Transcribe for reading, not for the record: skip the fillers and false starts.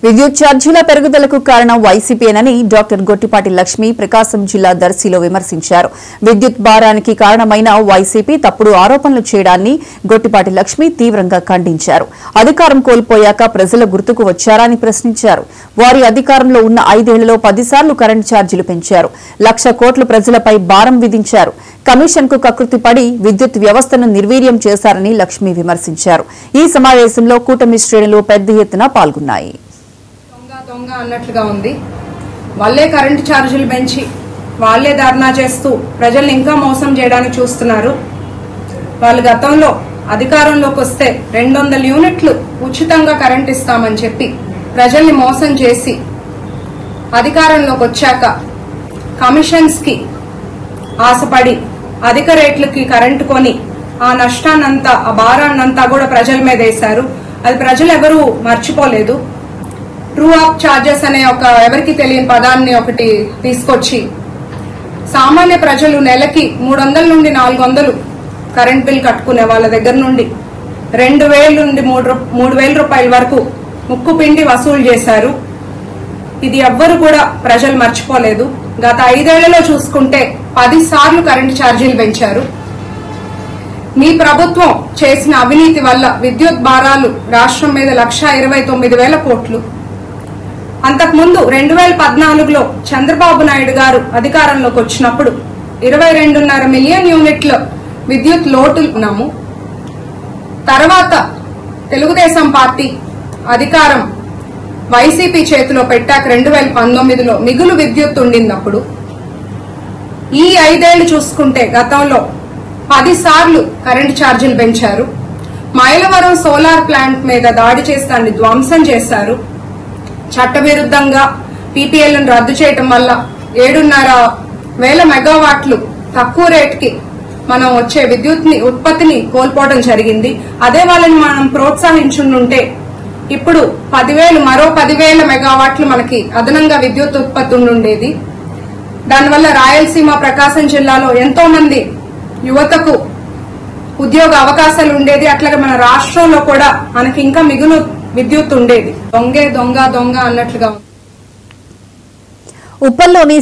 విద్యుత్ ఛార్జీల పెరుగుదలకు కారణం వైసీపీనని డాక్టర్ గొట్టిపాటి లక్ష్మి ప్రకాశం జిల్లా దర్శిలో విమర్శించారు. విద్యుత్ భారానికి కారణమైన వైసీపీ తప్పుడు ఆరోపణలు చేయడాన్ని గొట్టిపాటి లక్ష్మి తీవ్రంగా ఖండించారు. అధికారం కోల్పోయాక ప్రజల గుర్తుకు వచ్చారని ప్రశ్నించారు. వారి అధికారంలో ఉన్న 5 ఏళ్లలో 10 సార్లు కరెంటు ఛార్జీలు పెంచారు. 1,00,000 కోట్లు ప్రజలపై భారం విధించారు. కమిషన్ కు కకృతిపడి విద్యుత్ వ్యవస్థను నిర్వీర్యం చేశారని లక్ష్మి విమర్శించారు. ఈ సమావేశంలో కూటమి శ్రేణులు పెద్ద ఎత్తున పాల్గొన్నాయి. దొంగ అన్నట్లుగా ఉంది. వాళ్ళే కరెంటు ఛార్జీలు పెంచి వాళ్ళే ధర్నా చేస్తూ ప్రజల్ని ఇంకా మోసం చేయడానికి చూస్తున్నారు. వాళ్ళు గతంలో అధికారంలోకి వస్తే 200 యూనిట్లు ఉచితంగా కరెంట్ ఇస్తామని చెప్పి ప్రజల్ని మోసం చేసి అధికారంలోకి వచ్చాక కమిషన్స్ కి ఆశపడి అధిక రేట్లకి కరెంటు కొని ఆ నష్టాన్నంతా ఆ భారాన్నంతా కూడా ప్రజల మీద వేశారు. అది ప్రజలు ఎవరూ మర్చిపోలేదు. ట్రూ అప్ ఛార్జెస్ అనే ఒక ఎవరికి తెలియని పదాన్ని ఒకటి తీసుకొచ్చి సామాన్య ప్రజలు నెలకి 300 నుండి 400 కరెంట్ బిల్ కట్టుకునే వాళ్ళ దగ్గర నుండి 2,000 నుండి 3,000 రూపాయల వరకు ముక్కు పిండి వసూలు చేశారు. ఇది ఎవ్వరు కూడా ప్రజలు మర్చిపోలేదు. గత 5 ఏళ్లలో చూసుకుంటే 10 సార్లు కరెంటు ఛార్జీలు పెంచారు. మీ ప్రభుత్వం చేసిన అవినీతి వల్ల విద్యుత్ భారాలు రాష్ట్రం మీద 1,29,000 కోట్లు. అంతకుముందు 2014లో చంద్రబాబు నాయుడు గారు అధికారంలోకి వచ్చినప్పుడు 22.5 మిలియన్ యూనిట్ల విద్యుత్ లోటు ఉన్నాము. తర్వాత తెలుగుదేశం పార్టీ అధికారం వైసీపీ చేతిలో పెట్టాక 2019లో మిగులు విద్యుత్ ఉండినప్పుడు ఈ 5 ఏళ్లు చూసుకుంటే గతంలో 10 సార్లు కరెంటు ఛార్జీలు పెంచారు. మైలవరం సోలార్ ప్లాంట్ మీద దాడి చేసి దాన్ని ధ్వంసం చేశారు. చట్టవిరుద్ధంగా పీపీఎల్ను రద్దు చేయడం వల్ల 7,500 మెగావాట్లు తక్కువ రేటుకి మనం వచ్చే విద్యుత్ ఉత్పత్తిని కోల్పోవడం జరిగింది. అదే వాళ్ళని మనం ప్రోత్సహించుంటే ఇప్పుడు మరో 10,000 మెగావాట్లు మనకి అదనంగా విద్యుత్ ఉత్పత్తి ఉండేది. దానివల్ల రాయలసీమ ప్రకాశం జిల్లాలో ఎంతో మంది యువతకు ఉద్యోగ అవకాశాలు ఉండేది. అట్లాగే మన రాష్ట్రంలో కూడా మనకి ఇంకా మిగులు విద్యుత్ ఉండేది. దొంగ అన్నట్లుగా ఉప్పల్లోని